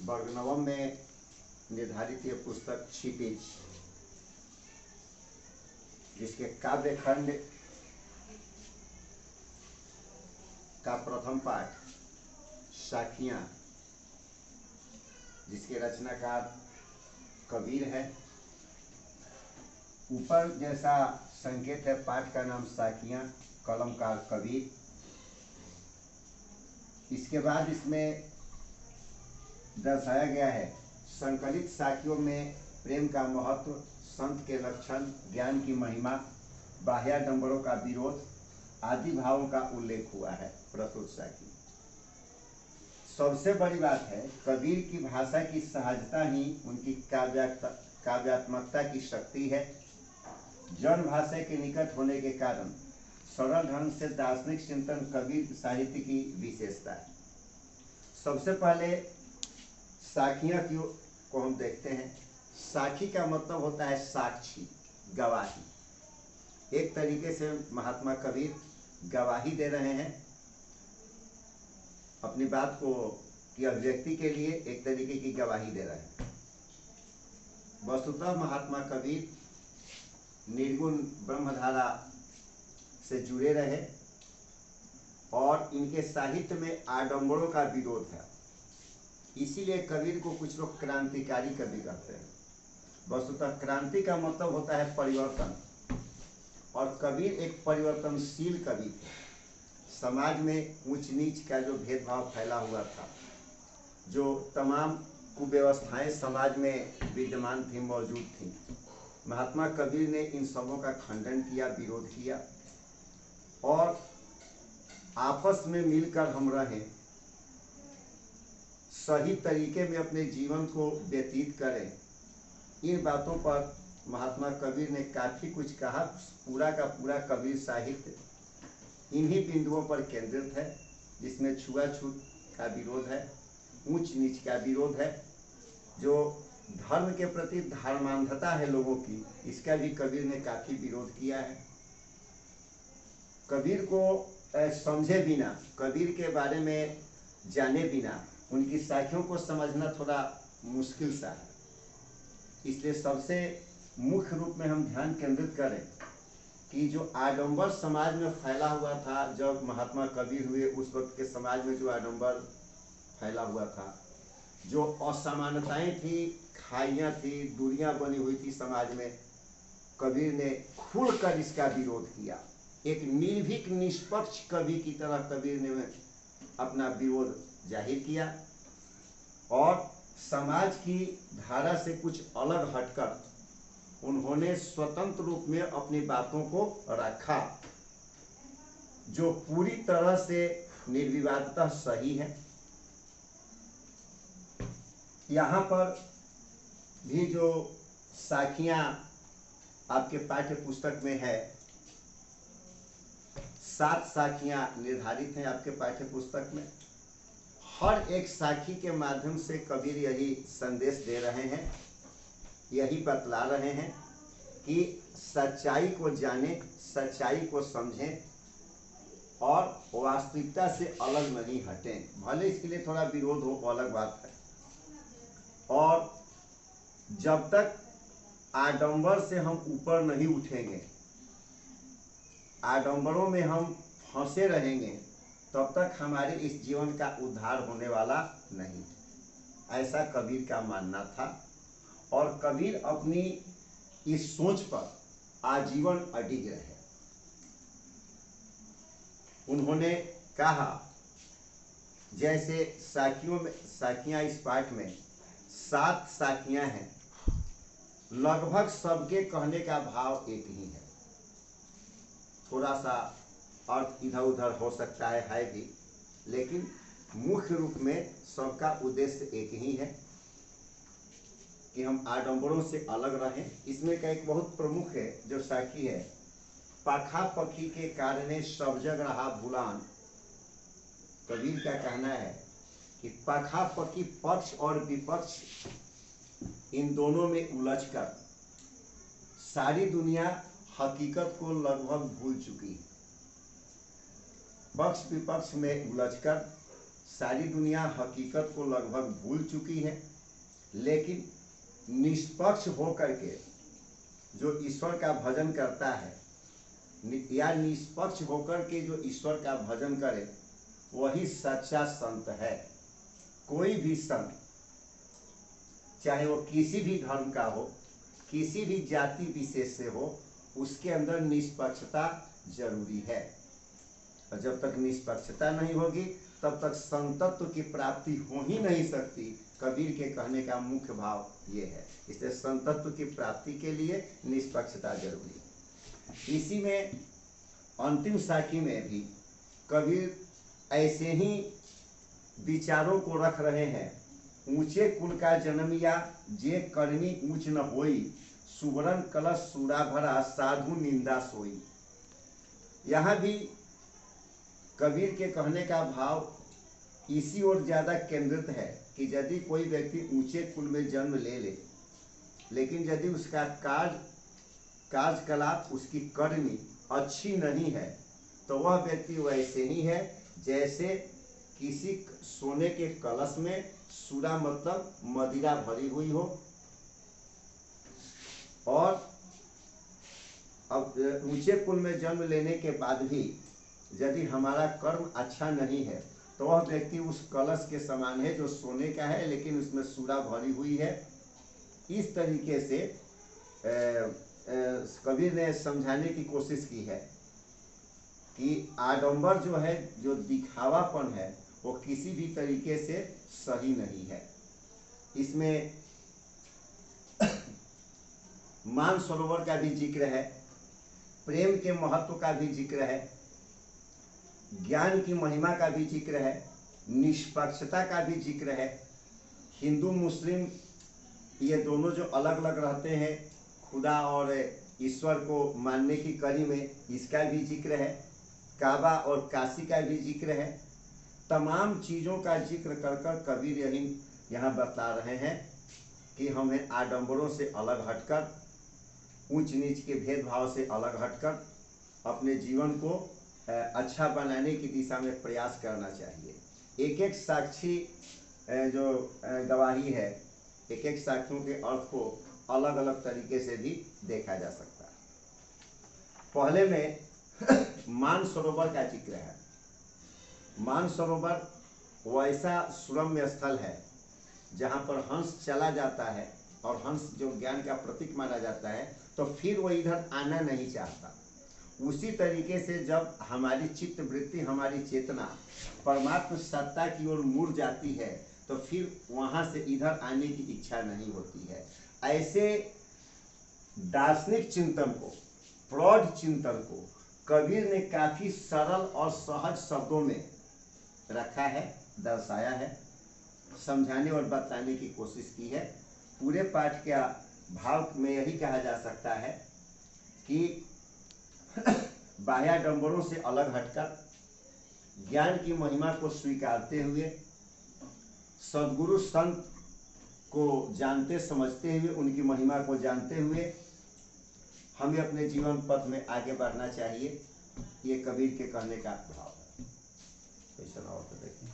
वर्ग नवम में निर्धारित ये पुस्तक क्षितिज, जिसके काव्य खंड का प्रथम पाठ साखियां, जिसके रचनाकार कबीर है। ऊपर जैसा संकेत है, पाठ का नाम साखियां, कलमकार कबीर। इसके बाद इसमें दर्शाया गया है संकलित साखियों में प्रेम का महत्व, संत के लक्षण, ज्ञान की महिमा, बाह्याडंबरों का विरोध आदि भावों का उल्लेख हुआ है। प्रस्तुत साखी सबसे बड़ी बात है, कबीर की भाषा की सहजता ही उनकी काव्यात्मकता की शक्ति है। जन भाषा के निकट होने के कारण सरल ढंग से दार्शनिक चिंतन कबीर साहित्य की विशेषता है। सबसे पहले साखियां को हम देखते हैं। साखी का मतलब होता है साक्षी, गवाही। एक तरीके से महात्मा कबीर गवाही दे रहे हैं अपनी बात को की अभिव्यक्ति के लिए, एक तरीके की गवाही दे रहे हैं। वस्तुतः महात्मा कबीर निर्गुण ब्रह्मधारा से जुड़े रहे और इनके साहित्य में आडंबरों का विरोध है। इसीलिए कबीर को कुछ लोग क्रांतिकारी कवि कहते हैं। वस्तुतः क्रांति का मतलब होता है परिवर्तन, और कबीर एक परिवर्तनशील कवि थे। समाज में ऊंच नीच का जो भेदभाव फैला हुआ था, जो तमाम कुव्यवस्थाएं समाज में विद्यमान थी, मौजूद थी, महात्मा कबीर ने इन सबों का खंडन किया, विरोध किया और आपस में मिलकर हम रहें, सही तरीके में अपने जीवन को व्यतीत करें, इन बातों पर महात्मा कबीर ने काफ़ी कुछ कहा। पूरा का पूरा कबीर साहित्य इन्हीं बिंदुओं पर केंद्रित है, जिसमें छुआछूत का विरोध है, ऊंच नीच का विरोध है, जो धर्म के प्रति धर्मांधता है लोगों की, इसका भी कबीर ने काफ़ी विरोध किया है। कबीर को समझे बिना, कबीर के बारे में जाने बिना उनकी साखियों को समझना थोड़ा मुश्किल सा है। इसलिए सबसे मुख्य रूप में हम ध्यान केंद्रित करें कि जो आडंबर समाज में फैला हुआ था, जब महात्मा कबीर हुए, उस वक्त के समाज में जो आडंबर फैला हुआ था, जो असमानताएं थी, खाइयाँ थी, दूरियां बनी हुई थी समाज में, कबीर ने खुलकर इसका विरोध किया। एक निर्भीक निष्पक्ष कवि की तरह कबीर ने अपना विरोध जाहिर किया और समाज की धारा से कुछ अलग हटकर उन्होंने स्वतंत्र रूप में अपनी बातों को रखा, जो पूरी तरह से निर्विवादतः सही है। यहाँ पर भी जो साखियां आपके पाठ्य पुस्तक में है, 7 साखियां निर्धारित हैं आपके पाठ्य पुस्तक में। हर एक साखी के माध्यम से कबीर यही संदेश दे रहे हैं, यही बतला रहे हैं कि सच्चाई को जानें, सच्चाई को समझें और वास्तविकता से अलग नहीं हटें। भले इसके लिए थोड़ा विरोध हो, अलग बात है। और जब तक आडंबर से हम ऊपर नहीं उठेंगे, आडंबरों में हम फंसे रहेंगे, तब तक हमारे इस जीवन का उद्धार होने वाला नहीं। ऐसा कबीर का मानना था और कबीर अपनी इस सोच पर आजीवन अडिग रहे। उन्होंने कहा, जैसे साखियों में, साखियां इस पाठ में 7 साखियां हैं, लगभग सबके कहने का भाव एक ही है। थोड़ा सा अर्थ इधर उधर हो सकता है भी, लेकिन मुख्य रूप में सबका उद्देश्य एक ही है कि हम आडंबरों से अलग रहें। इसमें का एक बहुत प्रमुख है जो साखी है, पाखा पखी के कारणे सब जग रहा भूलान। कबीर का कहना है कि पाखा पखी, पक्ष और विपक्ष, इन दोनों में उलझकर सारी दुनिया हकीकत को लगभग भूल चुकी है। पक्ष विपक्ष में उलझकर सारी दुनिया हकीकत को लगभग भूल चुकी है, लेकिन निष्पक्ष होकर के जो ईश्वर का भजन करता है या निष्पक्ष होकर के जो ईश्वर का भजन करे वही सच्चा संत है। कोई भी संत, चाहे वो किसी भी धर्म का हो, किसी भी जाति विशेष से हो, उसके अंदर निष्पक्षता जरूरी है। और जब तक निष्पक्षता नहीं होगी तब तक संतत्व की प्राप्ति हो ही नहीं सकती। कबीर के कहने का मुख्य भाव ये है। इसलिए संतत्व की प्राप्ति के लिए निष्पक्षता जरूरी है। इसी में अंतिम साखी में भी कबीर ऐसे ही विचारों को रख रहे हैं। ऊंचे कुल का जन्मिया जे करनी ऊंच न होई, सुवर्ण कलश सूरा भरा साधु निंदा सोई। यहाँ भी कबीर के कहने का भाव इसी ओर ज्यादा केंद्रित है कि यदि कोई व्यक्ति ऊंचे कुल में जन्म ले ले, लेकिन यदि उसका कार्यकलाप, उसकी करनी अच्छी नहीं है, तो वह व्यक्ति वैसे ही है जैसे किसी सोने के कलश में सूरा मतलब मदिरा भरी हुई हो। और अब ऊंचे कुल में जन्म लेने के बाद भी यदि हमारा कर्म अच्छा नहीं है तो वह व्यक्ति उस कलश के समान है जो सोने का है लेकिन उसमें सूरा भरी हुई है। इस तरीके से कबीर ने समझाने की कोशिश की है कि आडंबर जो है, जो दिखावापन है, वो किसी भी तरीके से सही नहीं है। इसमें मान सरोवर का भी जिक्र है, प्रेम के महत्व का भी जिक्र है, ज्ञान की महिमा का भी जिक्र है, निष्पक्षता का भी जिक्र है। हिंदू मुस्लिम ये दोनों जो अलग अलग रहते हैं खुदा और ईश्वर को मानने की कड़ी में, इसका भी जिक्र है। काबा और काशी का भी जिक्र है। तमाम चीज़ों का जिक्र कर कर कबीर यही यहाँ बता रहे हैं कि हमें आडंबरों से अलग हटकर, ऊंच नीच के भेदभाव से अलग हटकर अपने जीवन को अच्छा बनाने की दिशा में प्रयास करना चाहिए। एक एक साक्षी जो गवाही है, एक एक साक्षियों के अर्थ को अलग अलग तरीके से भी देखा जा सकता है। पहले में मान सरोवर का जिक्र है। मान सरोवर वैसा सुरम्य स्थल है जहाँ पर हंस चला जाता है और हंस जो ज्ञान का प्रतीक माना जाता है, तो फिर वो इधर आना नहीं चाहता। उसी तरीके से जब हमारी चित्त वृत्ति, हमारी चेतना परमात्म सत्ता की ओर मुड़ जाती है तो फिर वहाँ से इधर आने की इच्छा नहीं होती है। ऐसे दार्शनिक चिंतन को, प्रौढ़ चिंतन को कबीर ने काफी सरल और सहज शब्दों में रखा है, दर्शाया है, समझाने और बताने की कोशिश की है। पूरे पाठ के भाव में यही कहा जा सकता है कि बाह्याडंबरों से अलग हटकर ज्ञान की महिमा को स्वीकारते हुए, सद्गुरु संत को जानते समझते हुए, उनकी महिमा को जानते हुए हमें अपने जीवन पथ में आगे बढ़ना चाहिए। ये कबीर के कहने का भाव है। कैसा और तो देखिए।